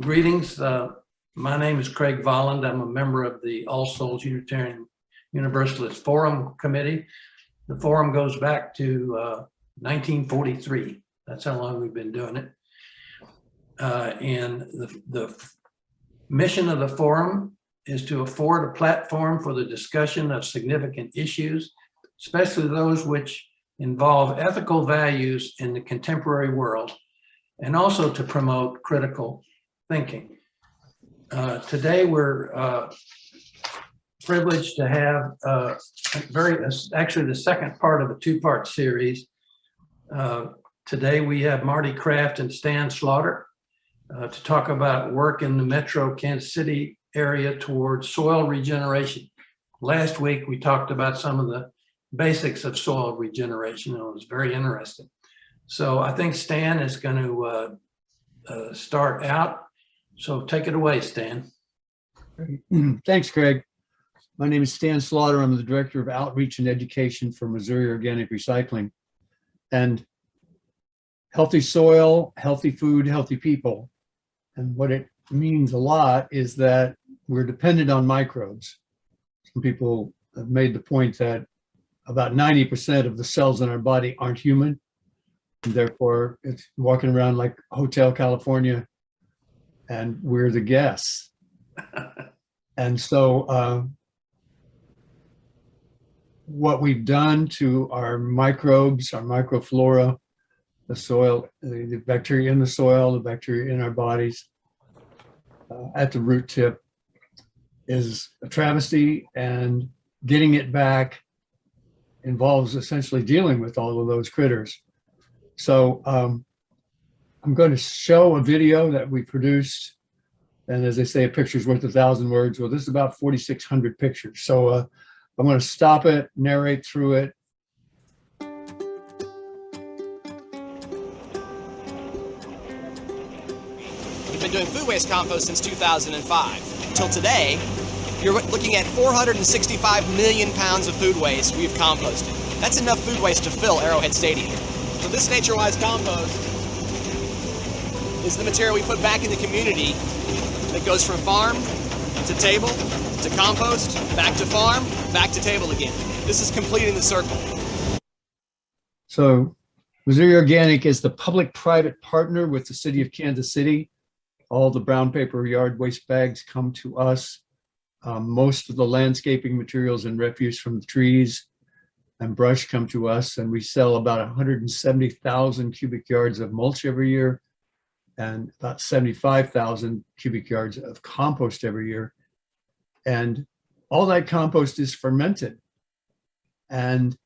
Greetings. My name is Craig Volland. I'm a member of the All Souls Unitarian Universalist Forum Committee. The forum goes back to 1943. That's how long we've been doing it. And the mission of the forum is to afford a platform for the discussion of significant issues, especially those which involve ethical values in the contemporary world, and also to promote critical thinking. Today we're privileged to have actually the second part of a two-part series. Today we have Marty Kraft and Stan Slaughter to talk about work in the metro Kansas City area towards soil regeneration. Last week we talked about some of the basics of soil regeneration, and it was very interesting. So I think Stan is going to start out. So take it away, Stan. Thanks, Craig. My name is Stan Slaughter. I'm the Director of Outreach and Education for Missouri Organic Recycling. And healthy soil, healthy food, healthy people. And what it means a lot is that we're dependent on microbes. Some people have made the point that about 90% of the cells in our body aren't human. And therefore, it's walking around like Hotel California, and we're the guests. And so what we've done to our microbes, our microflora, the soil, the bacteria in the soil, the bacteria in our bodies at the root tip is a travesty, and getting it back involves essentially dealing with all of those critters. So I'm going to show a video that we produced, and as they say, a picture's worth 1,000 words. Well, this is about 4,600 pictures. So I'm going to stop it, narrate through it. We've been doing food waste compost since 2005. Until today, you're looking at 465 million pounds of food waste we've composted. That's enough food waste to fill Arrowhead Stadium. So this nature-wise compost is the material we put back in the community that goes from farm to table to compost, back to farm, back to table again. This is completing the circle. So Missouri Organic is the public-private partner with the city of Kansas City. All the brown paper yard waste bags come to us. Most of the landscaping materials and refuse from the trees and brush come to us, and we sell about 170,000 cubic yards of mulch every year and about 75,000 cubic yards of compost every year. And all that compost is fermented. And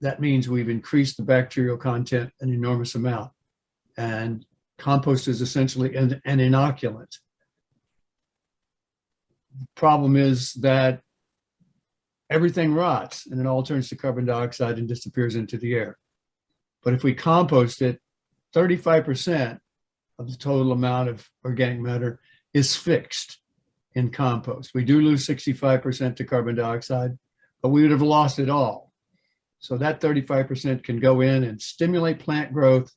that means we've increased the bacterial content an enormous amount. And compost is essentially an inoculant. The problem is that everything rots and it all turns to carbon dioxide and disappears into the air. But if we compost it, 35% of the total amount of organic matter is fixed in compost. We do lose 65% to carbon dioxide, but we would have lost it all. So that 35% can go in and stimulate plant growth,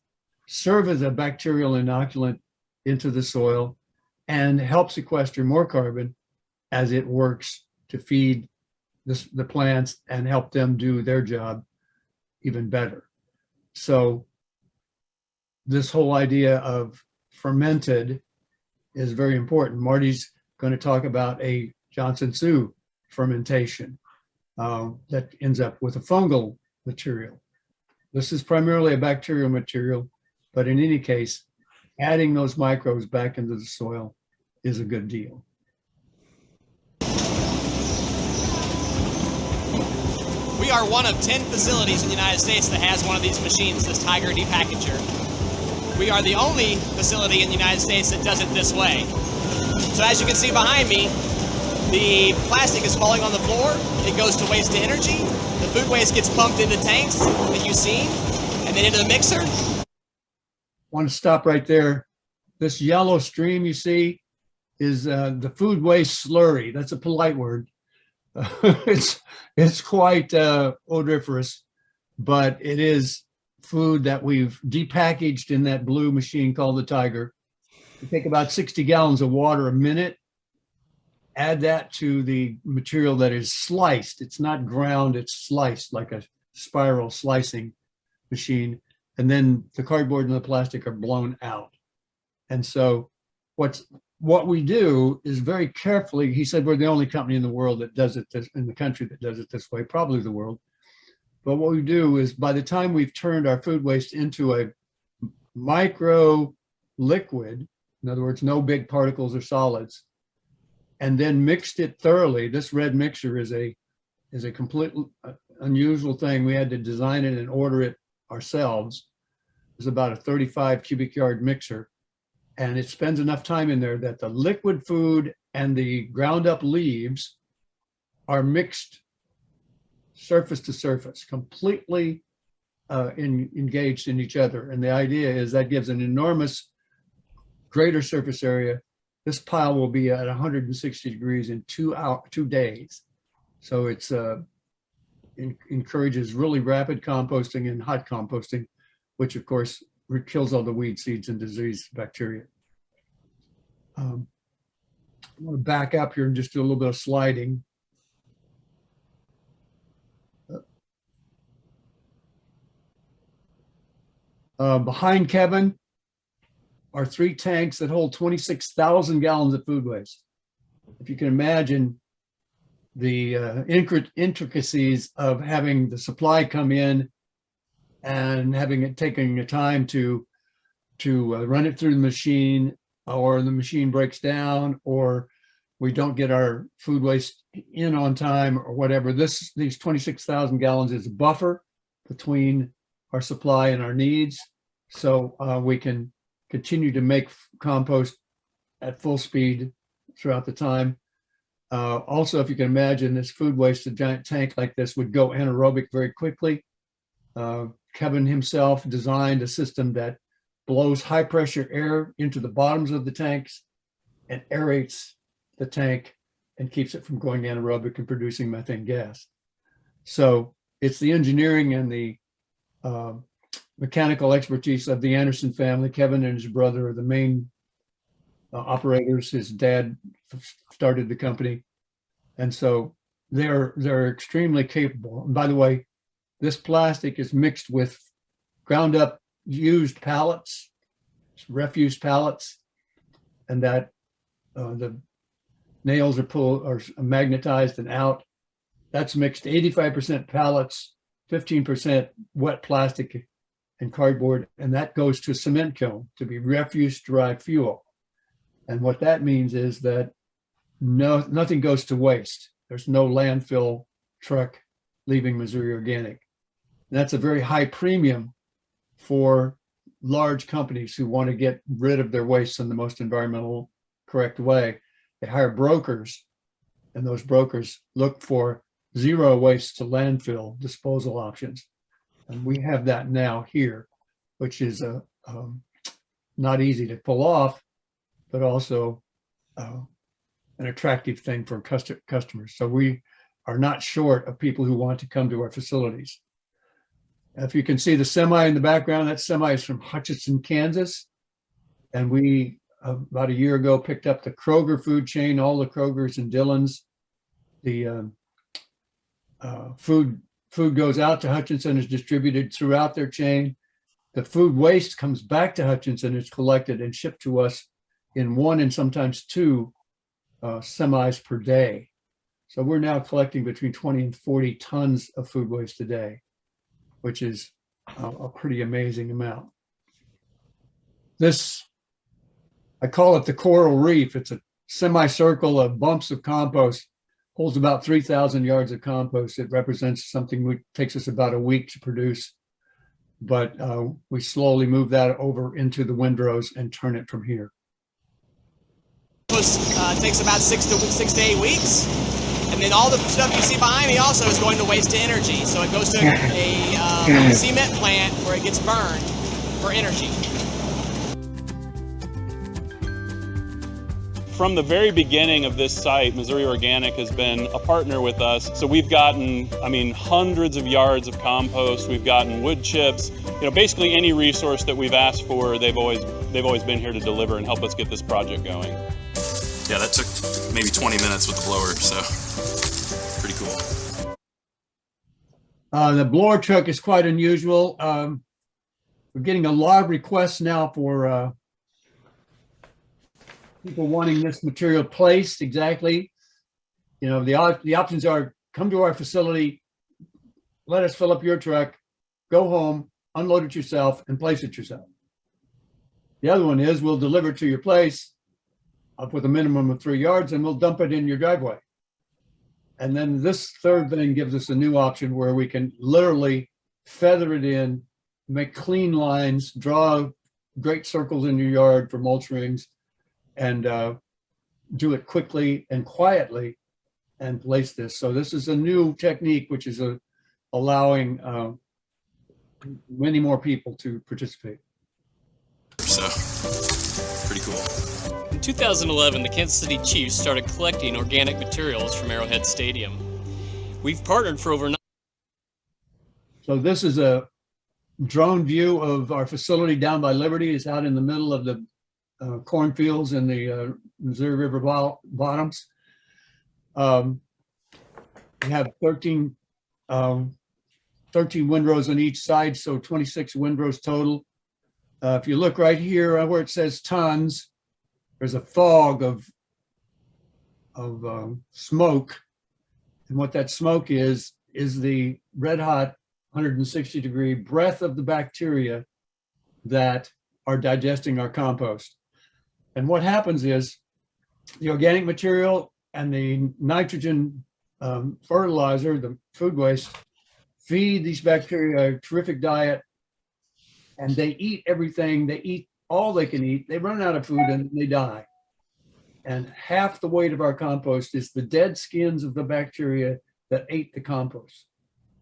serve as a bacterial inoculant into the soil, and help sequester more carbon as it works to feed the plants and help them do their job even better. So this whole idea of fermented is very important. Marty's going to talk about a Johnson-Su fermentation that ends up with a fungal material. This is primarily a bacterial material, but in any case, adding those microbes back into the soil is a good deal. We are one of 10 facilities in the United States that has one of these machines, this Tiger depackager. We are the only facility in the United States that does it this way. So as you can see behind me, the plastic is falling on the floor, it goes to waste to energy, the food waste gets pumped into tanks that you've seen, and then into the mixer. I want to stop right there. This yellow stream you see is the food waste slurry. That's a polite word. It's quite odoriferous, but it is food that we've depackaged in that blue machine called the Tiger. You take about 60 gallons of water a minute, add that to the material that is sliced. It's not ground, it's sliced like a spiral slicing machine. And then the cardboard and the plastic are blown out. And so what we do is very carefully, he said, we're the only company in the world that does it in the country that does it this way, probably the world. But what we do is by the time we've turned our food waste into a micro liquid, in other words, no big particles or solids, and then mixed it thoroughly. This red mixture is a completely unusual thing. We had to design it and order it ourselves. It's about a 35 cubic yard mixer. And it spends enough time in there that the liquid food and the ground up leaves are mixed surface to surface, completely engaged in each other. And the idea is that gives an enormous greater surface area. This pile will be at 160 degrees in 2 days. So it's encourages really rapid composting and hot composting, which of course kills all the weed seeds and disease bacteria. I want to back up here and just do a little bit of sliding. Behind Kevin are 3 tanks that hold 26,000 gallons of food waste. If you can imagine the intricacies of having the supply come in and having it taking the time to run it through the machine, or the machine breaks down, or we don't get our food waste in on time or whatever. These 26,000 gallons is a buffer between our supply and our needs. So we can continue to make compost at full speed throughout the time. Also, if you can imagine this food waste, a giant tank like this would go anaerobic very quickly. Kevin himself designed a system that blows high pressure air into the bottoms of the tanks and aerates the tank and keeps it from going anaerobic and producing methane gas. So it's the engineering and the mechanical expertise of the Anderson family. Kevin and his brother are the main operators. His dad started the company. And so they're extremely capable. And by the way, this plastic is mixed with ground up used pallets, refuse pallets, and that the nails are magnetized and out. That's mixed 85% pallets, 15% wet plastic and cardboard, and that goes to a cement kiln to be refuse derived fuel. And what that means is that nothing goes to waste. There's no landfill truck leaving Missouri Organic. And that's a very high premium for large companies who want to get rid of their waste in the most environmental correct way. They hire brokers, and those brokers look for zero waste to landfill disposal options. And we have that now here, which is not easy to pull off, but also an attractive thing for customers. So we are not short of people who want to come to our facilities. If you can see the semi in the background, that semi is from Hutchinson, Kansas. And we, about a year ago, picked up the Kroger food chain, all the Krogers and Dillons. The food goes out to Hutchinson, is distributed throughout their chain. The food waste comes back to Hutchinson, is collected and shipped to us in 1 and sometimes 2 semis per day. So we're now collecting between 20 and 40 tons of food waste a day, which is a pretty amazing amount. This, I call it the coral reef. It's a semicircle of bumps of compost, holds about 3,000 yards of compost. It represents something that takes us about a week to produce, but we slowly move that over into the windrows and turn it from here. Takes about 6 to 8 weeks. And then all the stuff you see behind me also is going to waste to energy. So it goes to a cement plant where it gets burned for energy. From the very beginning of this site, Missouri Organic has been a partner with us. So we've gotten, hundreds of yards of compost. We've gotten wood chips. Basically any resource that we've asked for, they've they've always been here to deliver and help us get this project going. Yeah, that took maybe 20 minutes with the blower, so pretty cool. The blower truck is quite unusual. We're getting a lot of requests now for people wanting this material placed exactly. You know, the options are come to our facility, let us fill up your truck, go home, unload it yourself, and place it yourself. The other one is we'll deliver it to your place up with a minimum of 3 yards, and we'll dump it in your driveway. And then this third thing gives us a new option where we can literally feather it in, make clean lines, draw great circles in your yard for mulch rings, and do it quickly and quietly and place this. So this is a new technique, which is allowing many more people to participate. So pretty cool. In 2011, the Kansas City Chiefs started collecting organic materials from Arrowhead Stadium. We've partnered for over 9. So this is a drone view of our facility down by Liberty. It's out in the middle of the cornfields in the Missouri River bottoms. We have 13 windrows on each side, so 26 windrows total. If you look right here where it says tons, there's a fog of smoke. And what that smoke is the red hot 160-degree breath of the bacteria that are digesting our compost. And what happens is the organic material and the nitrogen fertilizer, the food waste, feed these bacteria a terrific diet, and they eat everything. They eat all they can eat. They run out of food and they die. And half the weight of our compost is the dead skins of the bacteria that ate the compost.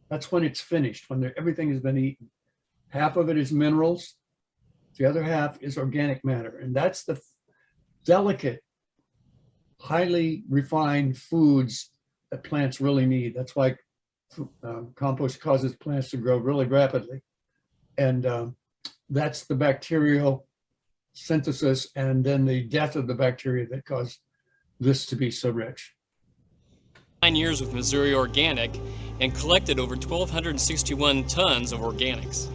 That's when it's finished, when everything has been eaten. Half of it is minerals. The other half is organic matter. And that's the delicate, highly refined foods that plants really need. That's why compost causes plants to grow really rapidly. And that's the bacterial synthesis and then the death of the bacteria that cause this to be so rich. 9 years with Missouri Organic and collected over 1,261 tons of organics.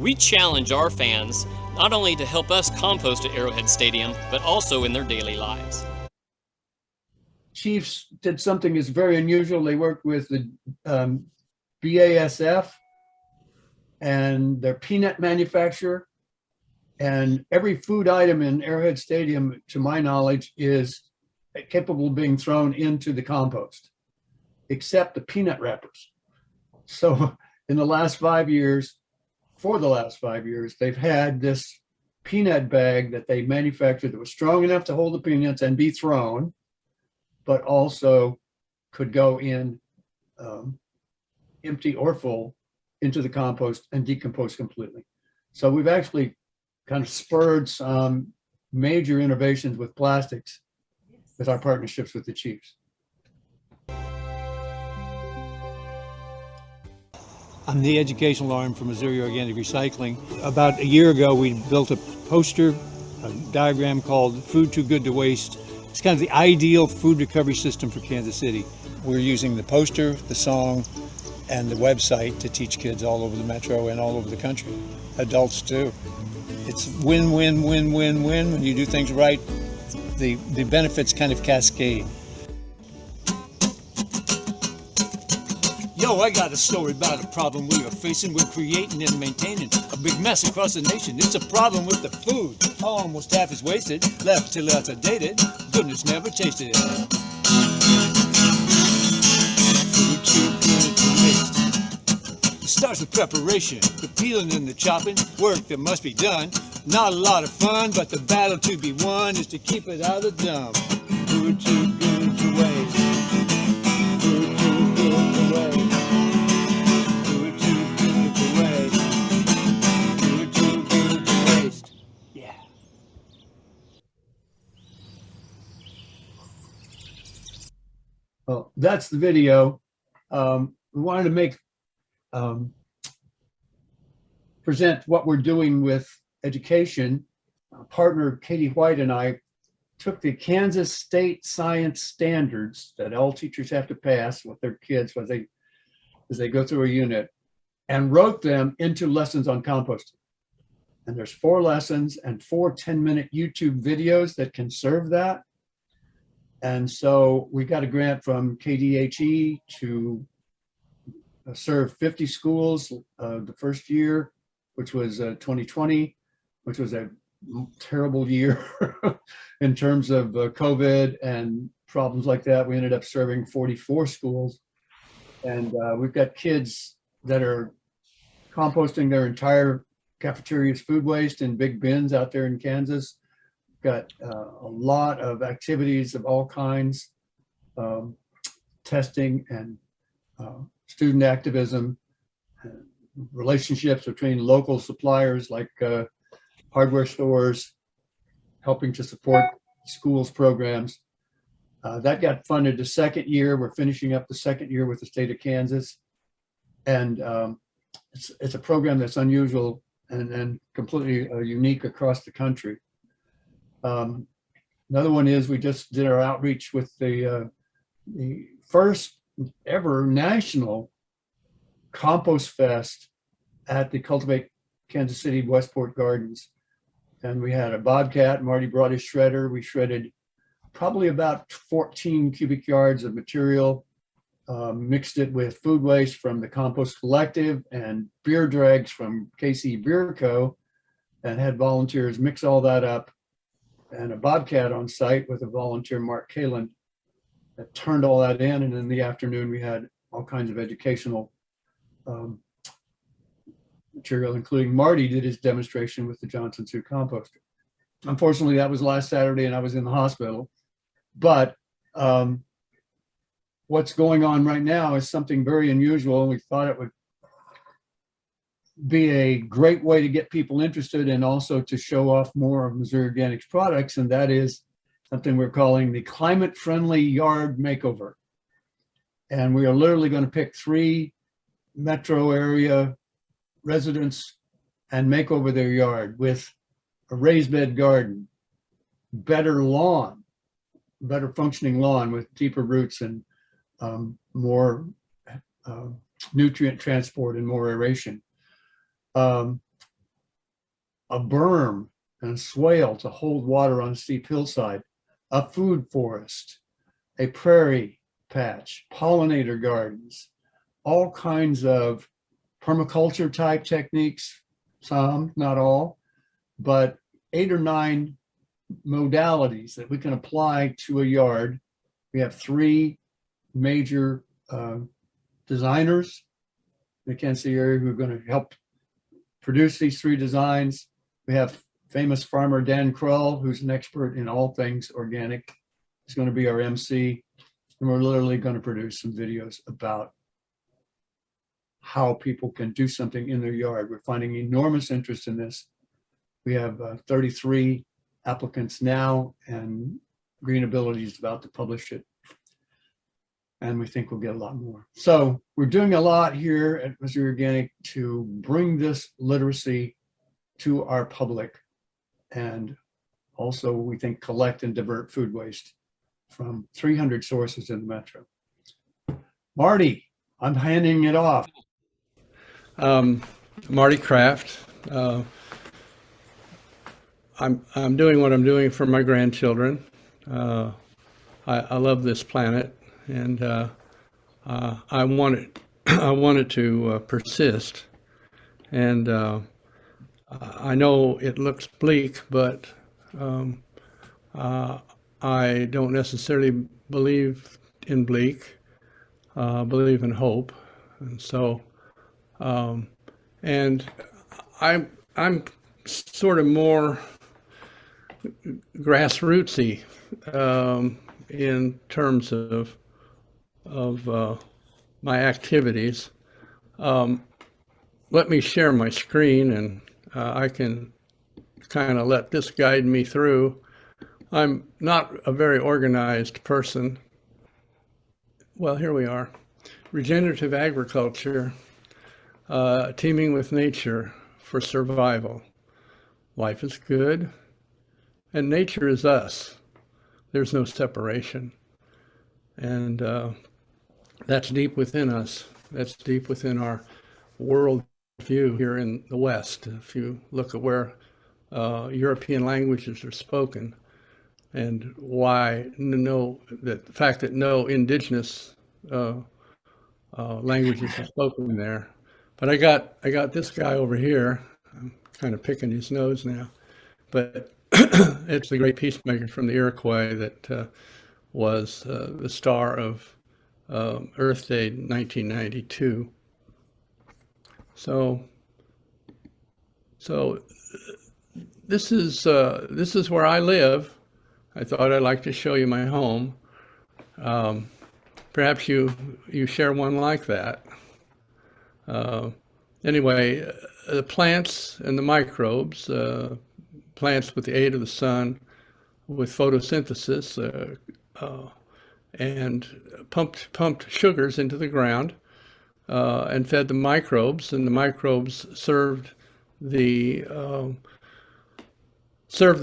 We challenge our fans not only to help us compost at Arrowhead Stadium, but also in their daily lives. Chiefs did something that's very unusual. They worked with the BASF and their peanut manufacturer. And every food item in Arrowhead Stadium, to my knowledge, is capable of being thrown into the compost, except the peanut wrappers. So in the last 5 years, they've had this peanut bag that they manufactured that was strong enough to hold the peanuts and be thrown, but also could go in empty or full into the compost and decompose completely. So we've actually kind of spurred some major innovations with plastics with our partnerships with the Chiefs. I'm the educational arm for Missouri Organic Recycling. About a year ago, we built a poster, a diagram called Food Too Good to Waste. It's kind of the ideal food recovery system for Kansas City. We're using the poster, the song, and the website to teach kids all over the metro and all over the country. Adults too. It's win, win, win, win, win. When you do things right, the benefits kind of cascade. Yo, I got a story about a problem we are facing. We're creating and maintaining a big mess across the nation. It's a problem with the food. Almost half is wasted, left till it's outdated. Goodness never tasted it. Food too good to waste. It starts with preparation, the peeling and the chopping, work that must be done. Not a lot of fun, but the battle to be won is to keep it out of the dump. Food too good to waste. Food too good to waste. Food too good to waste. Food too good to waste. Yeah. Well, that's the video. We wanted to make present what we're doing with education partner Katie White and I took the Kansas State Science Standards that all teachers have to pass with their kids as they go through a unit, and wrote them into lessons on composting. And there's 4 lessons and 4 10-minute YouTube videos that can serve that. And so we got a grant from KDHE to serve 50 schools the first year, which was 2020, which was a terrible year in terms of COVID and problems like that. We ended up serving 44 schools. And we've got kids that are composting their entire cafeteria's food waste in big bins out there in Kansas. Got a lot of activities of all kinds, testing and student activism, relationships between local suppliers like hardware stores, helping to support schools programs. That got funded the second year. We're finishing up the second year with the state of Kansas. And it's a program that's unusual and completely unique across the country. Another one is we just did our outreach with the first ever national compost fest at the Cultivate Kansas City Westport Gardens. And we had a bobcat. Marty brought his shredder. We shredded probably about 14 cubic yards of material, mixed it with food waste from the Compost Collective and beer dregs from KC Beer Co., and had volunteers mix all that up, and a bobcat on site with a volunteer, Mark Kalin, that turned all that in. And in the afternoon, we had all kinds of educational material, including Marty did his demonstration with the Johnson Sioux composter. Unfortunately, that was last Saturday and I was in the hospital. But what's going on right now is something very unusual. And we thought it would be a great way to get people interested and also to show off more of Missouri Organics products. And that is something we're calling the Climate Friendly Yard Makeover. And we are literally going to pick 3 metro area residents and make over their yard with a raised bed garden, better lawn, better functioning lawn with deeper roots and more nutrient transport and more aeration. A berm and a swale to hold water on a steep hillside, a food forest, a prairie patch, pollinator gardens, all kinds of permaculture type techniques, some, not all, but 8 or 9 modalities that we can apply to a yard. We have 3 major designers in the Kansas City area who are going to help produce these 3 designs. We have famous farmer Dan Krull, who's an expert in all things organic. He's going to be our MC. And we're literally going to produce some videos about how people can do something in their yard. We're finding enormous interest in this. We have 33 applicants now, and Green Ability is about to publish it. And we think we'll get a lot more. So we're doing a lot here at Missouri Organic to bring this literacy to our public, and also we think collect and divert food waste from 300 sources in the metro. Marty, I'm handing it off. Marty Kraft. I'm doing what I'm doing for my grandchildren. I love this planet, and I want it to persist. And I know it looks bleak, but I don't necessarily believe in bleak. Believe in hope, and so. And I'm sort of more grassrootsy in terms of my activities. Let me share my screen, and I can kind of let this guide me through. I'm not a very organized person. Well, here we are. Regenerative agriculture. Teaming with nature for survival. Life is good. and nature is us. There's no separation. And that's deep within us. That's deep within our world view here in the West. If you look at where European languages are spoken, and the fact that no indigenous languages are spoken there. But I got this guy over here. I'm kind of picking his nose now, but it's the great peacemaker from the Iroquois that was the star of Earth Day 1992. So this is where I live. I thought I'd like to show you my home. Perhaps you share one like that. Anyway, the plants and the microbes, plants with the aid of the sun, with photosynthesis, and pumped sugars into the ground, and fed the microbes, and the microbes served the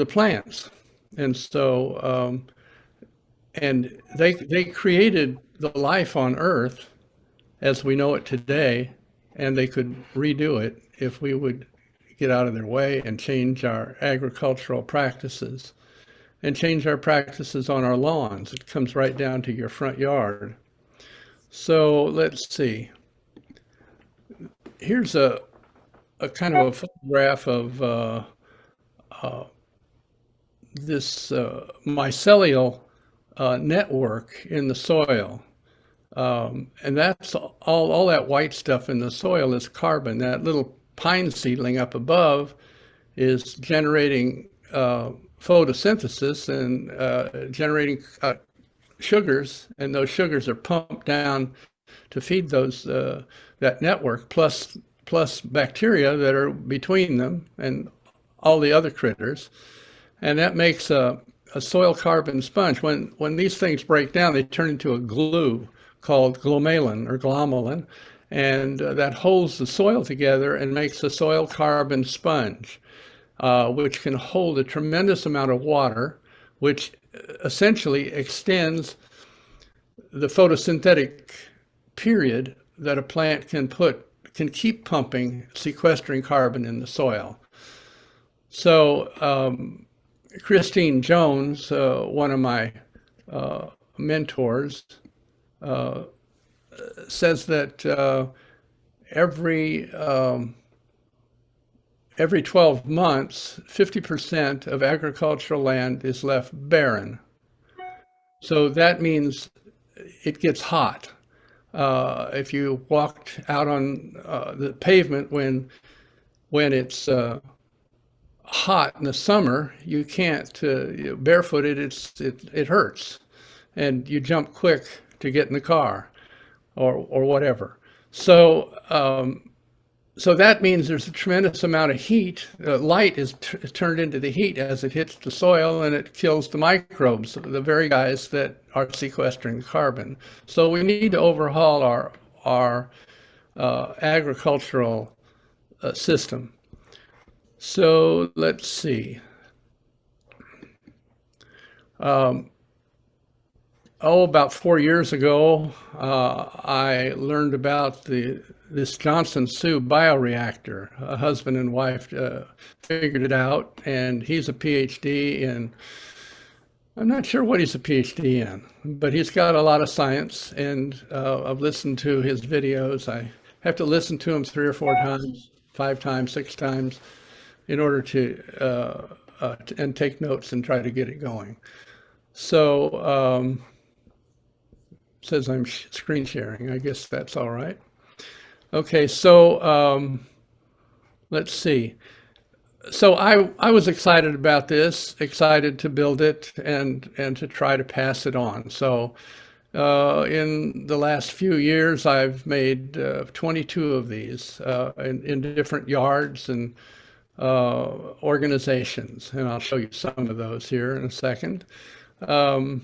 plants. And so, and they created the life on Earth as we know it today, and they could redo it if we would get out of their way and change our agricultural practices and change our practices on our lawns. It comes right down to your front yard. So let's see. Here's a kind of a photograph of this mycelial network in the soil. And that's all that white stuff in the soil is carbon. That little pine seedling up above is generating photosynthesis and generating sugars, and those sugars are pumped down to feed those that network, plus bacteria that are between them and all the other critters. And that makes a soil carbon sponge. When these things break down, they turn into a glue called glomalin, and that holds the soil together and makes a soil carbon sponge, which can hold a tremendous amount of water, which essentially extends the photosynthetic period that a plant can keep pumping, sequestering carbon in the soil. So Christine Jones, one of my mentors, says that every 12 months, 50% of agricultural land is left barren. So that means it gets hot. If you walked out on the pavement when it's hot in the summer, you can't barefooted. It hurts, and you jump quick to get in the car, or whatever. So so that means there's a tremendous amount of heat. Light is turned into the heat as it hits the soil, and it kills the microbes, the very guys that are sequestering carbon. So we need to overhaul our agricultural system. So let's see. About 4 years ago, I learned about this Johnson Sioux bioreactor. A husband and wife figured it out, and he's a PhD in, I'm not sure what he's a PhD in, but he's got a lot of science, and I've listened to his videos. I have to listen to him 3 or 4 times, 5 times, 6 times, in order to and take notes and try to get it going. So says I'm screen sharing. I guess that's all right. Okay, so let's see. So I was excited about this, excited to build it and to try to pass it on. So in the last few years, I've made 22 of these in different yards and organizations, and I'll show you some of those here in a second. And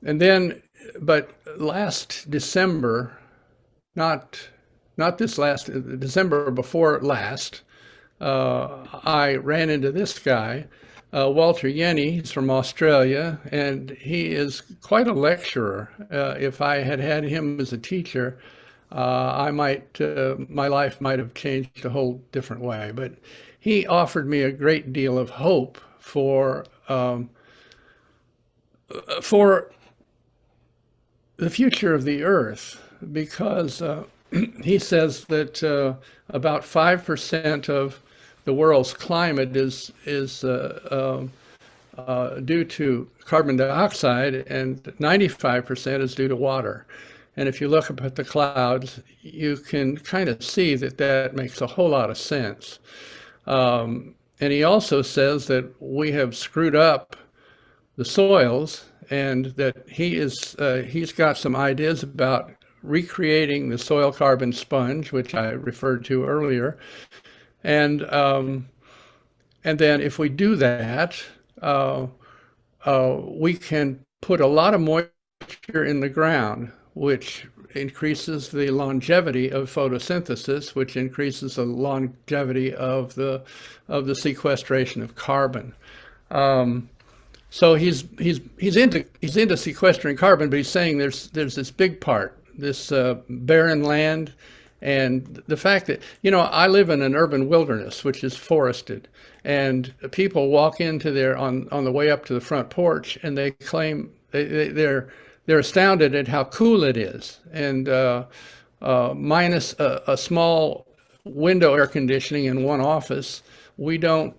then, but last December, not this last December before last, I ran into this guy Walter Yenny. He's from Australia, and he is quite a lecturer. If I had had him as a teacher, my life might have changed a whole different way. But he offered me a great deal of hope for the future of the Earth, because he says that about 5% of the world's climate is due to carbon dioxide, and 95% is due to water. And if you look up at the clouds, you can kind of see that that makes a whole lot of sense. And he also says that we have screwed up the soils, and that he's got some ideas about recreating the soil carbon sponge, which I referred to earlier. And then if we do that, we can put a lot of moisture in the ground, which increases the longevity of photosynthesis, which increases the longevity of the sequestration of carbon. So he's into sequestering carbon, but he's saying there's this big part, this barren land. And the fact that, I live in an urban wilderness, which is forested, and people walk into there on the way up to the front porch, and they claim they're astounded at how cool it is. And minus a small window air conditioning in one office, we don't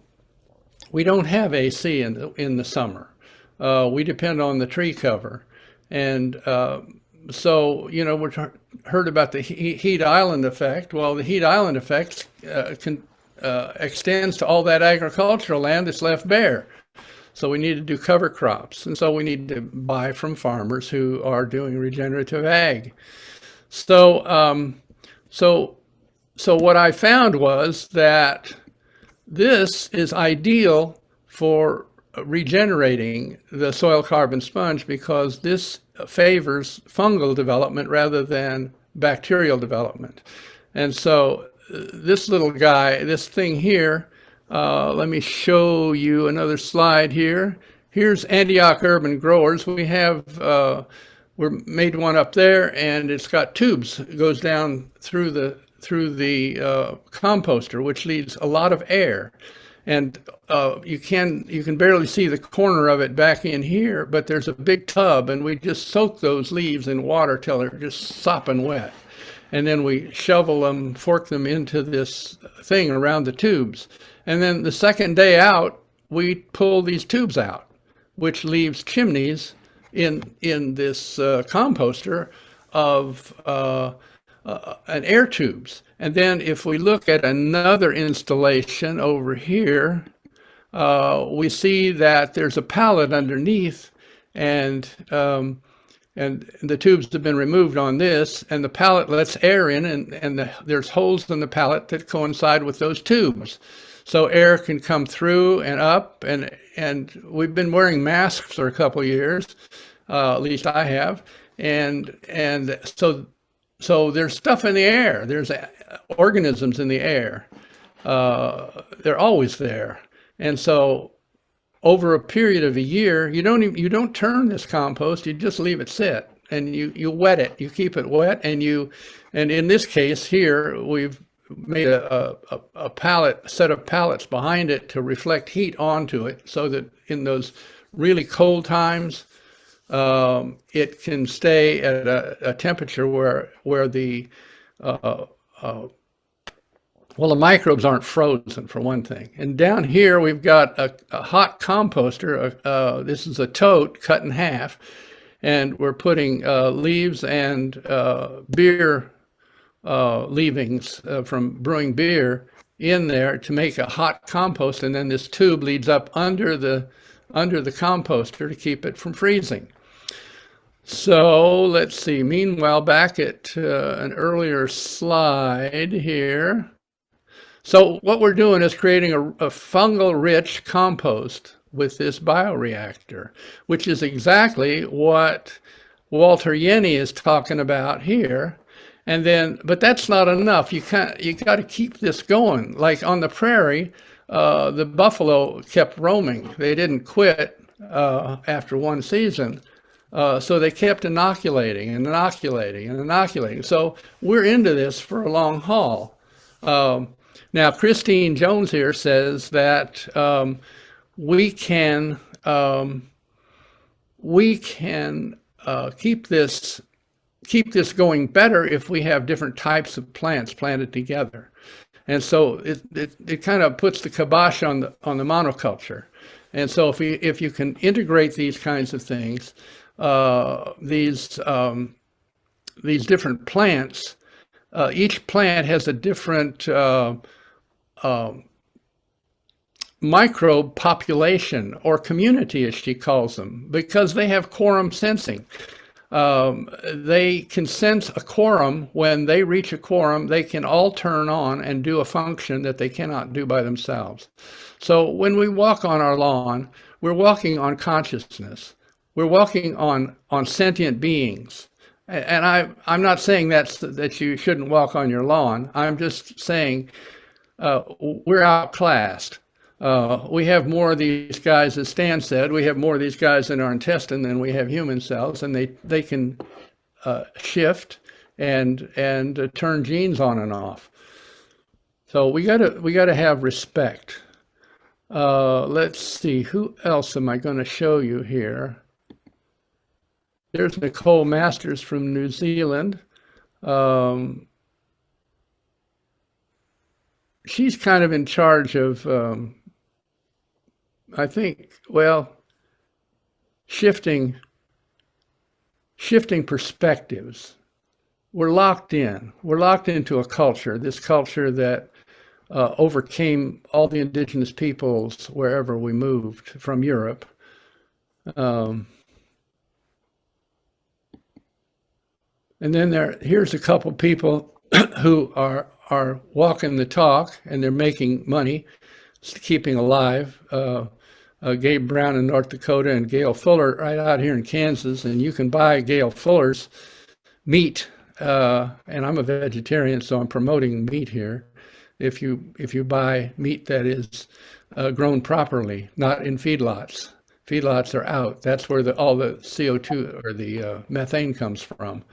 have AC in the summer. We depend on the tree cover, and so, we've heard about the heat island effect. Well, the heat island effect extends to all that agricultural land that's left bare. So we need to do cover crops. And so we need to buy from farmers who are doing regenerative ag. So, so what I found was that this is ideal for regenerating the soil carbon sponge, because this favors fungal development rather than bacterial development. And so this little guy, this thing here, let me show you another slide here. Here's Antioch Urban Growers. We made one up there, and it's got tubes. It goes down through the composter, which leaves a lot of air. And you can barely see the corner of it back in here, but there's a big tub, and we just soak those leaves in water till they're just sopping wet. And then we shovel them, fork them into this thing around the tubes. And then the second day out, we pull these tubes out, which leaves chimneys in this composter of an air tubes. And then if we look at another installation over here, we see that there's a pallet underneath, and the tubes have been removed on this, and the pallet lets air in, and there's holes in the pallet that coincide with those tubes. So air can come through and up, and we've been wearing masks for a couple of years, at least I have, and so there's stuff in the air. There's organisms in the air. They're always there. And so over a period of a year, you don't turn this compost, you just leave it sit, and you wet it. You keep it wet, and in this case here, we've made a set of pallets behind it to reflect heat onto it, so that in those really cold times, it can stay at a temperature where the microbes aren't frozen, for one thing. And down here we've got a hot composter. This is a tote cut in half, and we're putting leaves and beer leavings from brewing beer in there to make a hot compost, and then this tube leads up under the composter to keep it from freezing. So let's see, meanwhile, back at an earlier slide here. So what we're doing is creating a fungal-rich compost with this bioreactor, which is exactly what Walter Yenny is talking about here. And then, but that's not enough. You got to keep this going. Like on the prairie, the buffalo kept roaming. They didn't quit after one season. So they kept inoculating and inoculating and inoculating. So we're into this for a long haul. Now, Christine Jones here says that we can keep this going better if we have different types of plants planted together. And so it kind of puts the kibosh on the monoculture. And so if you can integrate these kinds of things, these different plants, each plant has a different microbe population or community, as she calls them, because they have quorum sensing. They can sense a quorum. When they reach a quorum, they can all turn on and do a function that they cannot do by themselves. So when we walk on our lawn, we're walking on consciousness. We're walking on sentient beings. And I'm not saying that you shouldn't walk on your lawn. I'm just saying we're outclassed. We have more of these guys, as Stan said, we have more of these guys in our intestine than we have human cells, and they can shift and turn genes on and off. So we gotta have respect. Let's see, who else am I going to show you here? There's Nicole Masters from New Zealand. She's kind of in charge of, I think, well, shifting perspectives. We're locked in. We're locked into a culture, this culture that overcame all the indigenous peoples wherever we moved from Europe. And then here's a couple people who are walking the talk, and they're making money, keeping alive. Gabe Brown in North Dakota and Gail Fuller right out here in Kansas. And you can buy Gail Fuller's meat. And I'm a vegetarian, so I'm promoting meat here. If you buy meat that is grown properly, not in feedlots. Feedlots are out. That's where all the CO2 or the methane comes from.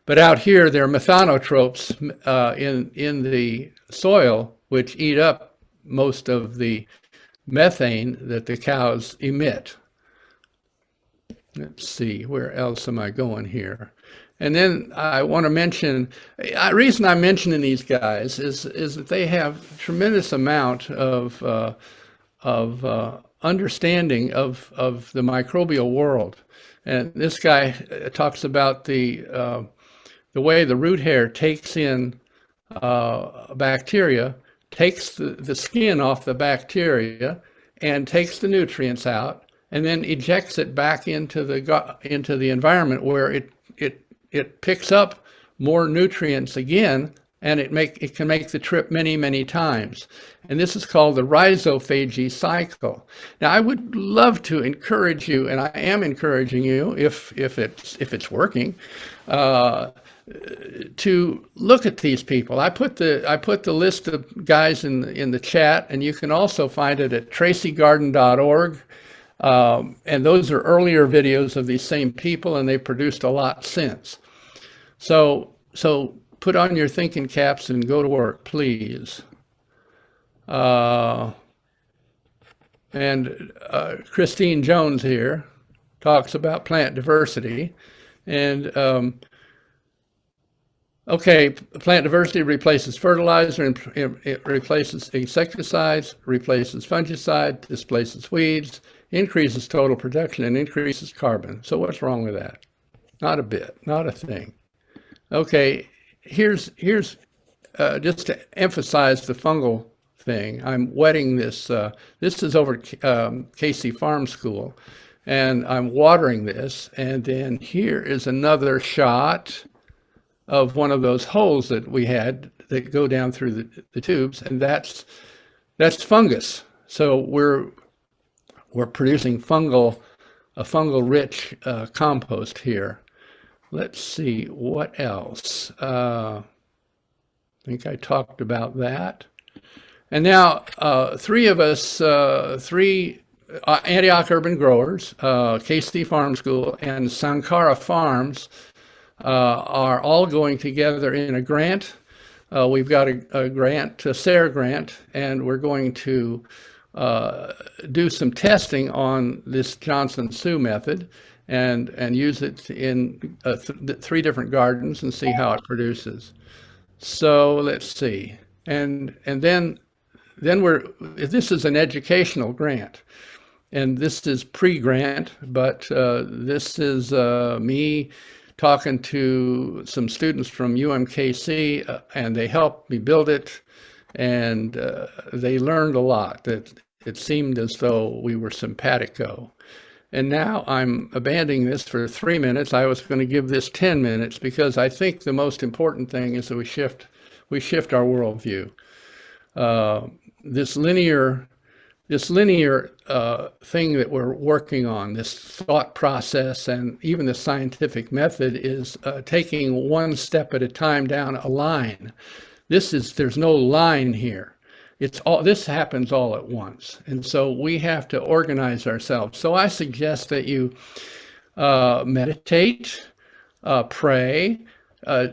But out here, there are methanotropes in the soil, which eat up most of the methane that the cows emit. Let's see, where else am I going here? And then I want to mention, the reason I'm mentioning these guys is that they have tremendous amount of understanding of the microbial world. And this guy talks about the way the root hair takes in bacteria, takes the skin off the bacteria, and takes the nutrients out, and then ejects it back into the environment where it picks up more nutrients again, and it can make the trip many, many times. And this is called the rhizophagy cycle. Now, I would love to encourage you, and I am encouraging you, if it's working, to look at these people. I put the list of guys in the chat, and you can also find it at tracygarden.org. And those are earlier videos of these same people, and they've produced a lot since. So put on your thinking caps and go to work, please. And Christine Jones here talks about plant diversity. And okay, plant diversity replaces fertilizer, and it replaces insecticides, replaces fungicide, displaces weeds, increases total production, and increases carbon. So what's wrong with that? Not a bit, not a thing. Okay, here's just to emphasize the fungal thing. I'm wetting this. This is over Casey Farm School, and I'm watering this. And then here is another shot of one of those holes that we had that go down through the tubes, and that's fungus. So we're producing a fungal rich compost here. Let's see what else. I think I talked about that. And now three of us, three Antioch Urban Growers, KC Farm School, and Sankara Farms are all going together in a grant. We've got a grant, a SARE grant, and we're going to do some testing on this Johnson-Su method and use it in 3 different gardens and see how it produces. So let's see. And then this is an educational grant. And this is pre-grant, but this is me talking to some students from UMKC, and they helped me build it, and they learned a lot. That it seemed as though we were simpatico. And now I'm abandoning this for 3 minutes. I was going to give this 10 minutes because I think the most important thing is that we shift our worldview. This linear thing that we're working on, this thought process and even the scientific method, is taking one step at a time down a line. There's no line here. This happens all at once. And so we have to organize ourselves. So I suggest that you meditate, pray,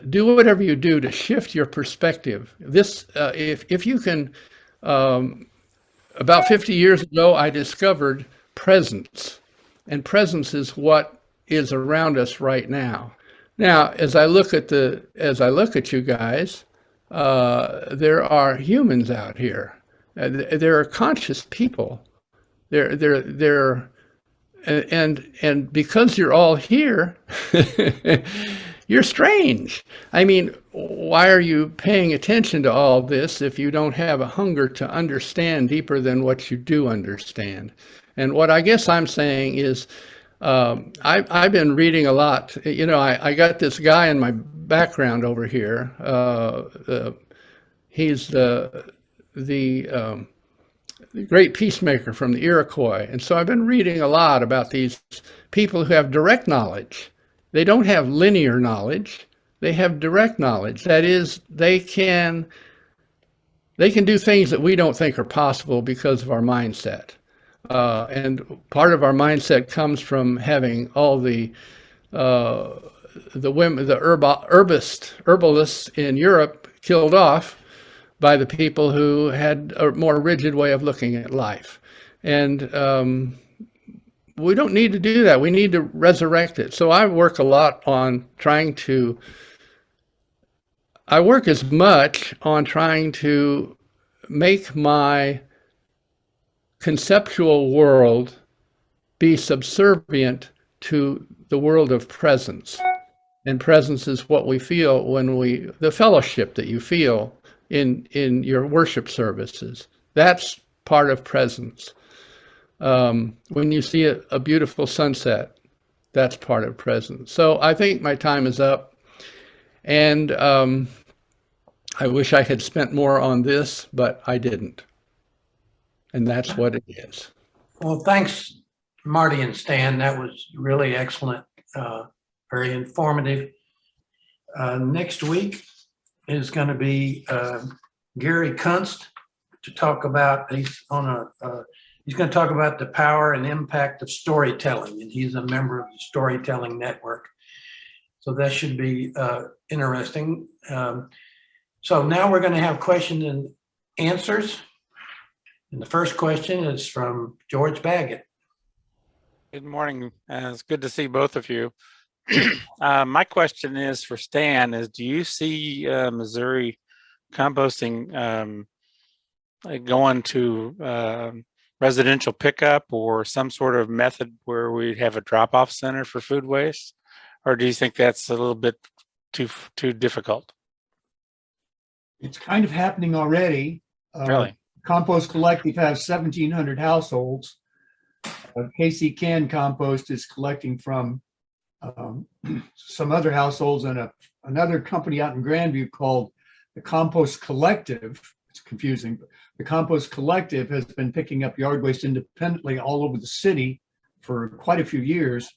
do whatever you do to shift your perspective. If you can, about 50 years ago, I discovered presence, and presence is what is around us right now. Now, as I look at you guys, there are humans out here. There are conscious people. And because you're all here, you're strange. I mean, why are you paying attention to all this if you don't have a hunger to understand deeper than what you do understand? And what I guess I'm saying is, I've been reading a lot. You know, I got this guy in my background over here. He's the great peacemaker from the Iroquois. And so I've been reading a lot about these people who have direct knowledge. They don't have linear knowledge. They have direct knowledge. That is, they can do things that we don't think are possible because of our mindset. And part of our mindset comes from having all the women, the herbalists in Europe killed off by the people who had a more rigid way of looking at life. And we don't need to do that. We need to resurrect it. So I work a lot on I work as much on trying to make my conceptual world be subservient to the world of presence. And presence is what we feel when the fellowship that you feel in your worship services. That's part of presence. When you see a beautiful sunset, that's part of presence. So I think my time is up, and I wish I had spent more on this, but I didn't. And that's what it is. Well, thanks, Marty and Stan. That was really excellent, very informative. Next week is going to be Gary Kunst to talk about. He's going to talk about the power and impact of storytelling, and he's a member of the Storytelling Network. So that should be interesting. So now we're going to have questions and answers. And the first question is from George Baggett. Good morning. It's good to see both of you. My question is for Stan, do you see Missouri composting going to residential pickup or some sort of method where we have a drop-off center for food waste? Or do you think that's a little bit too difficult? It's kind of happening already. Really? Compost Collective has 1,700 households. KC Can Compost is collecting from some other households, and another company out in Grandview called the Compost Collective. It's confusing, but the Compost Collective has been picking up yard waste independently all over the city for quite a few years,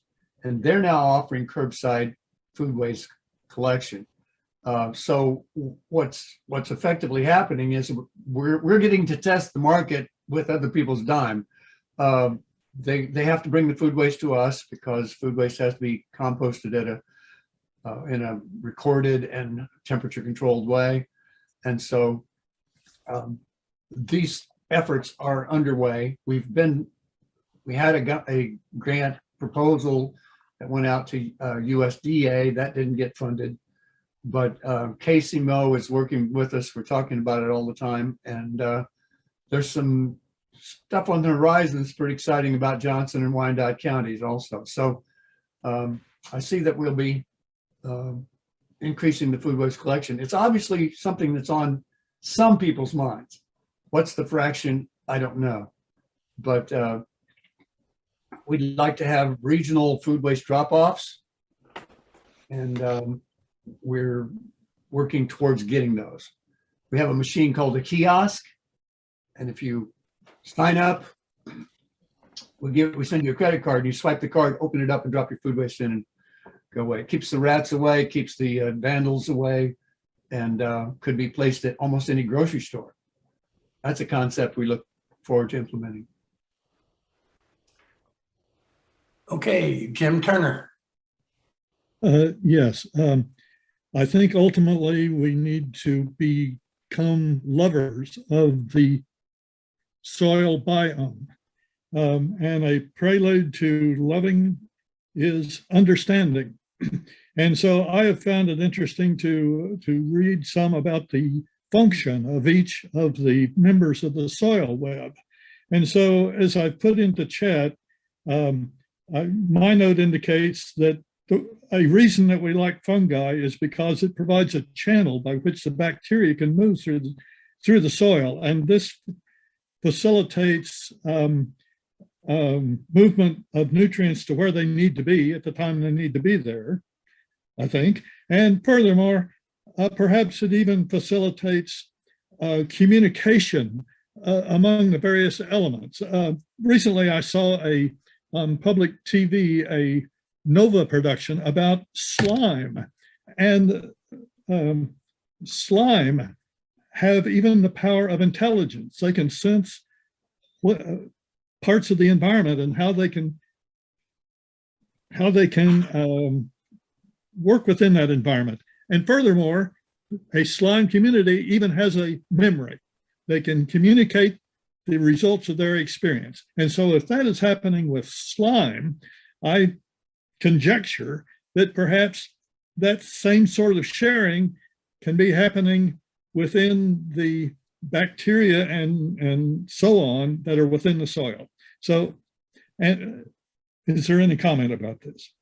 and they're now offering curbside food waste collection. So what's effectively happening is we're getting to test the market with other people's dime. They have to bring the food waste to us because food waste has to be composted at in a recorded and temperature controlled way. And so these efforts are underway. We had a grant proposal that went out to USDA that didn't get funded, but Casey Moe is working with us. We're talking about it all the time, and there's some stuff on the horizon that's pretty exciting about Johnson and Wyandotte counties also. So I see that we'll be increasing the food waste collection. It's obviously something that's on some people's minds. What's the fraction? I don't know, but we'd like to have regional food waste drop-offs, and we're working towards getting those. We have a machine called a kiosk, and if you sign up, we send you a credit card, and you swipe the card, open it up, and drop your food waste in and go away. It keeps the rats away, keeps the vandals away, and could be placed at almost any grocery store. That's a concept we look forward to implementing. Okay, Jim Turner. Yes, I think ultimately we need to become lovers of the soil biome. And a prelude to loving is understanding. And so I have found it interesting to read some about the function of each of the members of the soil web. And so as I put into chat, my note indicates that a reason that we like fungi is because it provides a channel by which the bacteria can move through the soil. And this facilitates movement of nutrients to where they need to be at the time they need to be there, I think. And furthermore, perhaps it even facilitates communication among the various elements. Recently, I saw on public TV a Nova production about slime, and slime have even the power of intelligence. They can sense parts of the environment and how they can work within that environment. And furthermore, a slime community even has a memory. They can communicate the results of their experience. And so if that is happening with slime, I conjecture that perhaps that same sort of sharing can be happening within the bacteria and so on that are within the soil. So, and is there any comment about this?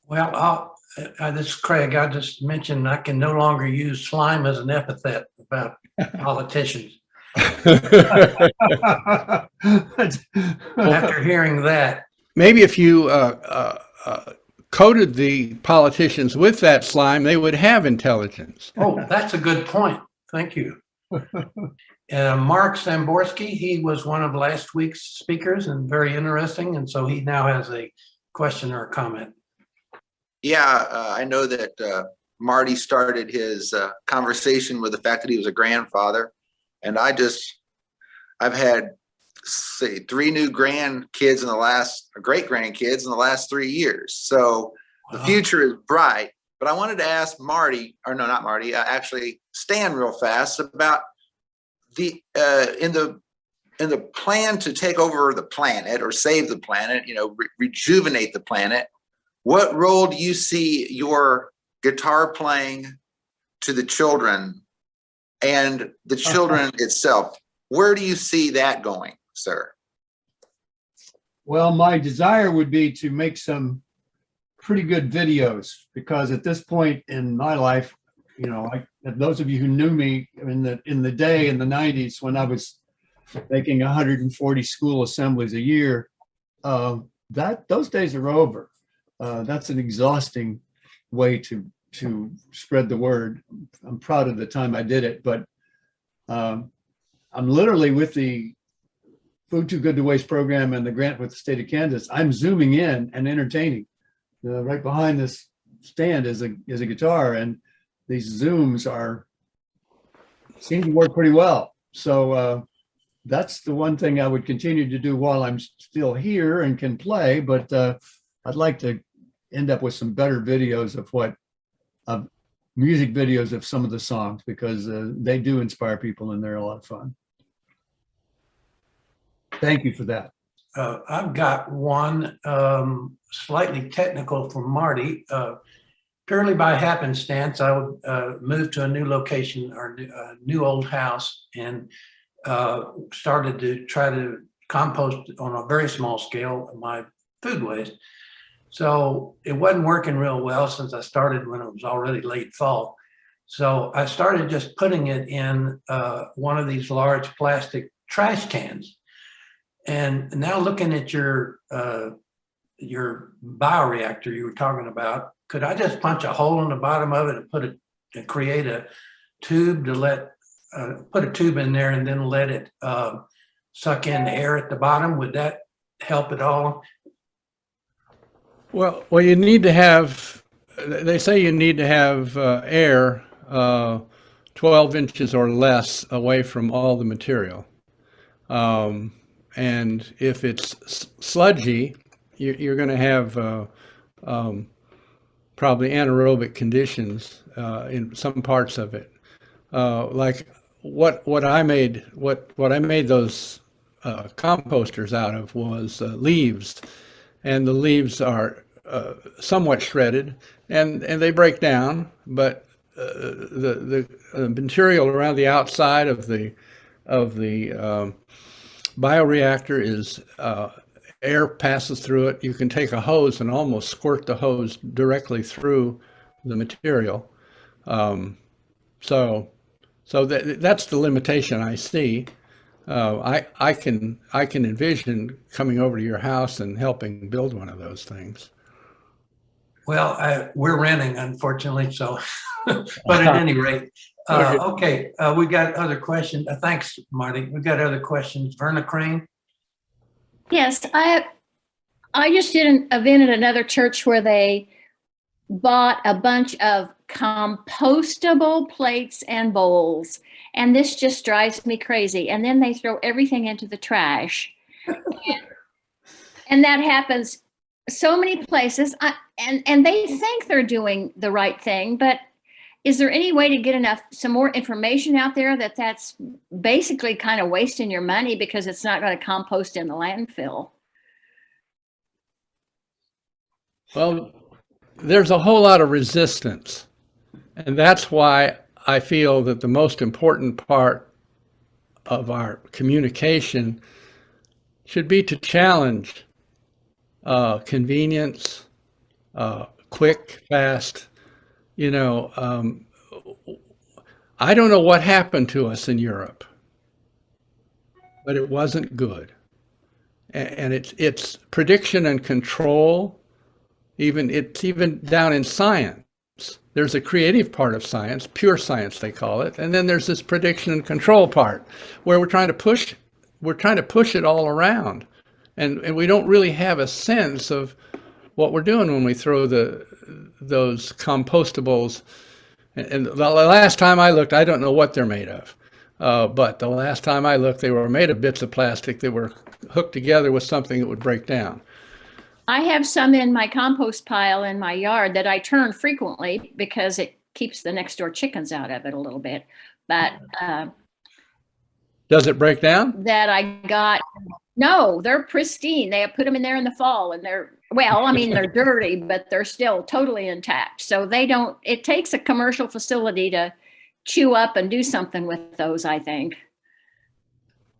Well, this is Craig. I just mentioned I can no longer use slime as an epithet about politicians. After hearing that. Maybe if you coated the politicians with that slime, they would have intelligence. Oh, that's a good point. Thank you. Mark Samborski, he was one of last week's speakers and very interesting. And so he now has a question or a comment. Yeah, I know that Marty started his conversation with the fact that he was a grandfather. And I've had, say, 3 new grandkids great grandkids in the last 3 years. So the future is bright. But I wanted to ask Marty, or no, not Marty, actually Stan real fast about the in the plan to take over the planet or save the planet, rejuvenate the planet. What role do you see your guitar playing to the children and the children itself? Where do you see that going, sir? Well, my desire would be to make some pretty good videos, because at this point in my life, those of you who knew me in the day in the 90s when I was making 140 school assemblies a year, those days are over. That's an exhausting way to spread the word. I'm proud of the time I did it, but I'm literally with the Food Too Good to Waste program and the grant with the state of Kansas. I'm zooming in and entertaining. Right behind this stand is a guitar, and these Zooms seem to work pretty well. So that's the one thing I would continue to do while I'm still here and can play, but I'd like to end up with some better videos of music videos of some of the songs, because they do inspire people and they're a lot of fun. Thank you for that. I've got one slightly technical from Marty. Purely by happenstance, I would move to a new location or new old house and started to try to compost on a very small scale my food waste. So it wasn't working real well since I started when it was already late fall. So I started just putting it in one of these large plastic trash cans. And now looking at your bioreactor you were talking about, could I just punch a hole in the bottom of it and create a tube to put a tube in there and then let it suck in the air at the bottom? Would that help at all? Well, you need to have, they say you need to have air 12 inches or less away from all the material. And if it's sludgy, you're going to have probably anaerobic conditions in some parts of it. Like what I made those composters out of was leaves, and the leaves are somewhat shredded, and they break down, but the material around the outside of the bioreactor is air passes through it. You can take a hose and almost squirt the hose directly through the material. So that's the limitation I see. I can envision coming over to your house and helping build one of those things. Well, we're renting, unfortunately, so, but at any rate, okay, we got other questions. Thanks, Marty. We got other questions. Verna Crane? Yes, I just did an event at another church where they bought a bunch of compostable plates and bowls, and this just drives me crazy. And then they throw everything into the trash. And that happens so many places, and they think they're doing the right thing, but is there any way to get some more information out there that's basically kind of wasting your money because it's not going to compost in the landfill? Well, there's a whole lot of resistance, and that's why I feel that the most important part of our communication should be to challenge convenience, quick, fast. You know, I don't know what happened to us in Europe, but it wasn't good. And it's prediction and control. It's even down in science. There's a creative part of science, pure science they call it, and then there's this prediction and control part where we're trying to push it all around, and we don't really have a sense of what we're doing when we throw those compostables. And the last time I looked, I don't know what they're made of, but the last time I looked, they were made of bits of plastic that were hooked together with something that would break down. I have some in my compost pile in my yard that I turn frequently because it keeps the next door chickens out of it a little bit. But does it break down? That I got, no, they're pristine. They put them in there in the fall, and they're dirty, but they're still totally intact. So it takes a commercial facility to chew up and do something with those, I think.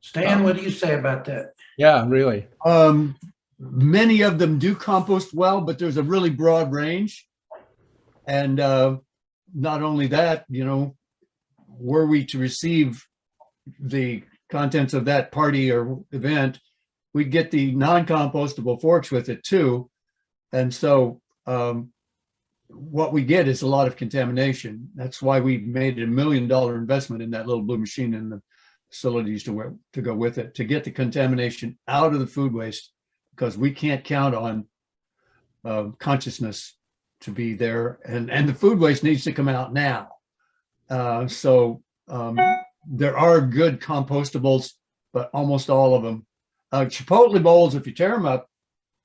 Stan, what do you say about that? Yeah, really. Many of them do compost well, but there's a really broad range. And not only that, were we to receive the contents of that party or event, we'd get the non-compostable forks with it too. And so what we get is a lot of contamination. That's why we made a $1 million investment in that little blue machine and the facilities to go with it, to get the contamination out of the food waste, because we can't count on consciousness to be there. And the food waste needs to come out now. So there are good compostables, but almost all of them. Chipotle bowls, if you tear them up,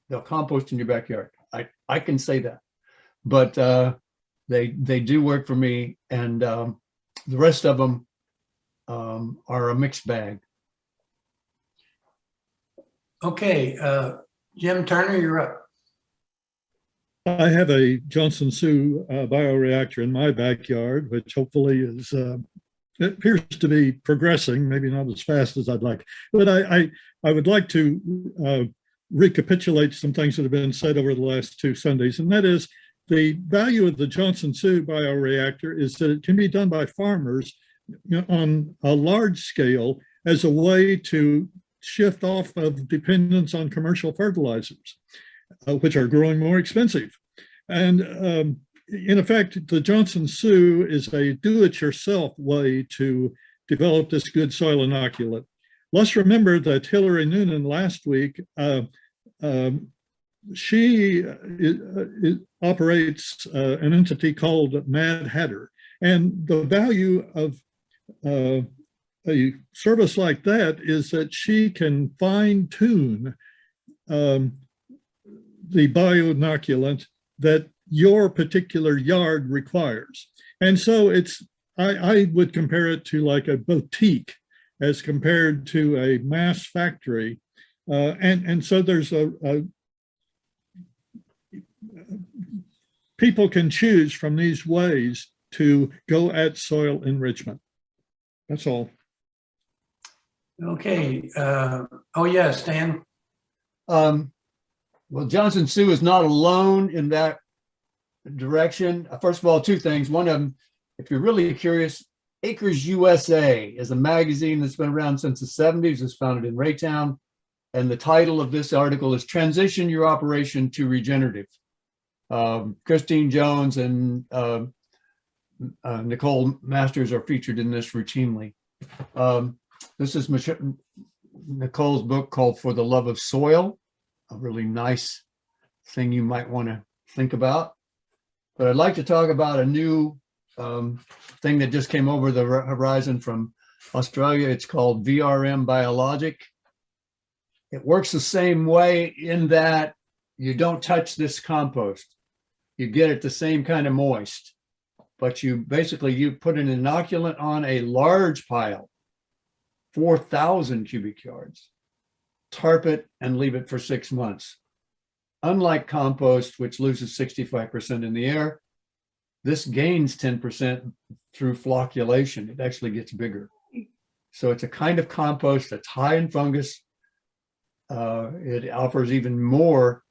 they'll compost in your backyard. I can say that, but they do work for me, and the rest of them are a mixed bag. Okay, Jim Turner, you're up. I have a Johnson Sioux bioreactor in my backyard, which hopefully is, it appears to be progressing, maybe not as fast as I'd like. But I would like to recapitulate some things that have been said over the last 2 Sundays, and that is the value of the Johnson Sioux bioreactor is that it can be done by farmers on a large scale as a way to shift off of dependence on commercial fertilizers, which are growing more expensive. And in effect, the Johnson Sioux is a do-it-yourself way to develop this good soil inoculant. Let's remember that Hillary Noonan last week, she operates an entity called Mad Hatter. And the value of a service like that is that she can fine-tune the bioinoculant that your particular yard requires. And so I would compare it to like a boutique as compared to a mass factory. And so there's people can choose from these ways to go at soil enrichment. That's all. Okay. Oh, yeah, Stan. Well, Johnson Sioux is not alone in that direction. First of all, 2 things. One of them, if you're really curious, Acres USA is a magazine that's been around since the 70s. It's founded in Raytown. And the title of this article is Transition Your Operation to Regenerative. Christine Jones and Nicole Masters are featured in this routinely. This is Nicole's book called For the Love of Soil, a really nice thing you might want to think about. But I'd like to talk about a new thing that just came over the horizon from Australia. It's called VRM Biologic. It works the same way in that you don't touch this compost. You get it the same kind of moist, but you put an inoculant on a large pile, 4,000 cubic yards, tarp it and leave it for 6 months. Unlike compost, which loses 65% in the air, this gains 10% through flocculation. It actually gets bigger. So it's a kind of compost that's high in fungus. It offers even more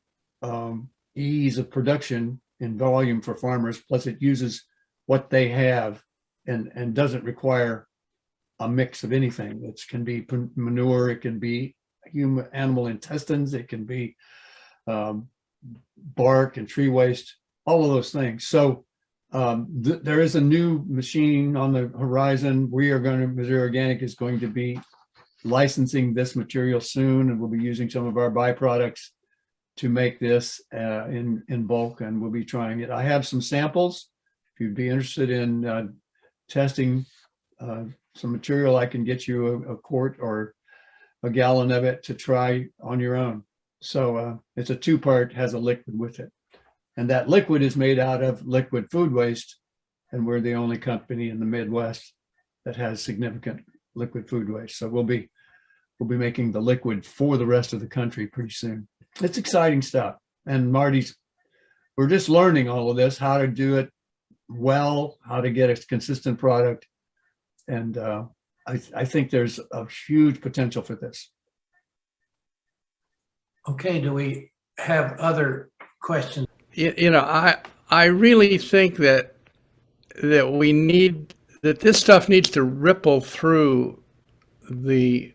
ease of production in volume for farmers. Plus it uses what they have and doesn't require a mix of anything. It can be manure, it can be human animal intestines, it can be bark and tree waste, all of those things. So there is a new machine on the horizon. Missouri Organic is going to be licensing this material soon, and we'll be using some of our byproducts to make this in bulk, and we'll be trying it. I have some samples. If you'd be interested in testing some material, I can get you a quart or a gallon of it to try on your own. So it's a 2-part, has a liquid with it. And that liquid is made out of liquid food waste. And we're the only company in the Midwest that has significant liquid food waste. So we'll be making the liquid for the rest of the country pretty soon. It's exciting stuff. And we're just learning all of this, how to do it well, how to get a consistent product. And I think there's a huge potential for this. Okay, do we have other questions? I really think that this stuff needs to ripple through the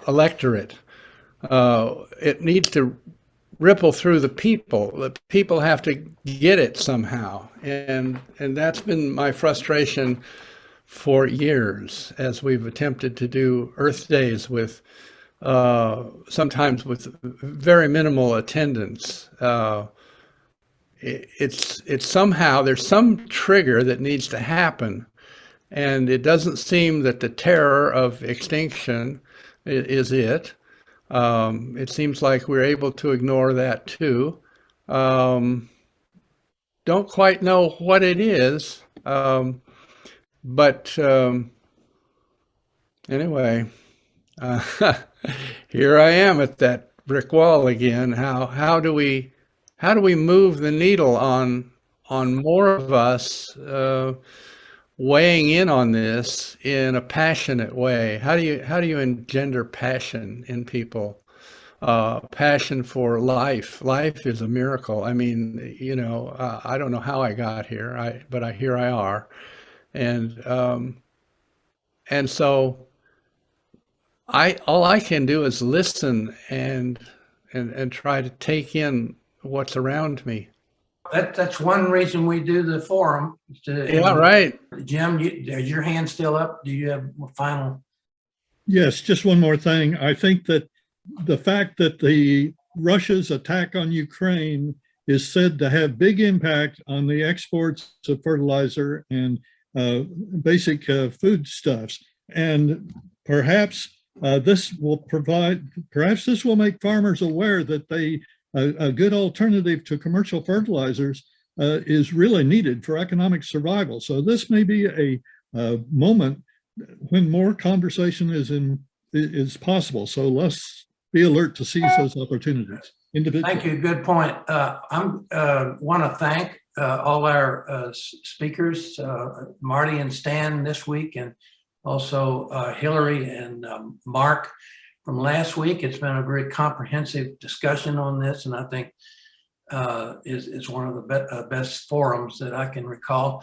electorate. It needs to ripple through the people. The people have to get it somehow, and that's been my frustration for years as we've attempted to do Earth Days with sometimes with very minimal attendance. It's somehow there's some trigger that needs to happen And it doesn't seem that the terror of extinction is it. It seems like we're able to ignore that too. Don't quite know what it is, but anyway, here I am at that brick wall again. How do we move the needle on more of us weighing in on this in a passionate way? How do you engender passion in people? Passion for life. Life is a miracle. I mean, you know, I don't know how I got here, but here I are, and so all I can do is listen and try to take in what's around me. That's one reason we do the forum. Yeah, right. Jim, is your hand still up? Do you have a final? Yes, just one more thing. I think that the fact that Russia's attack on Ukraine is said to have big impact on the exports of fertilizer and basic foodstuffs, and perhaps this will make farmers aware that a good alternative to commercial fertilizers is really needed for economic survival. So this may be a moment when more conversation is possible. So let's be alert to seize those opportunities. Thank you. Good point. I want to thank all our speakers, Marty and Stan this week, and also Hillary and Mark from last week. It's been a very comprehensive discussion on this, and I think is one of the best forums that I can recall.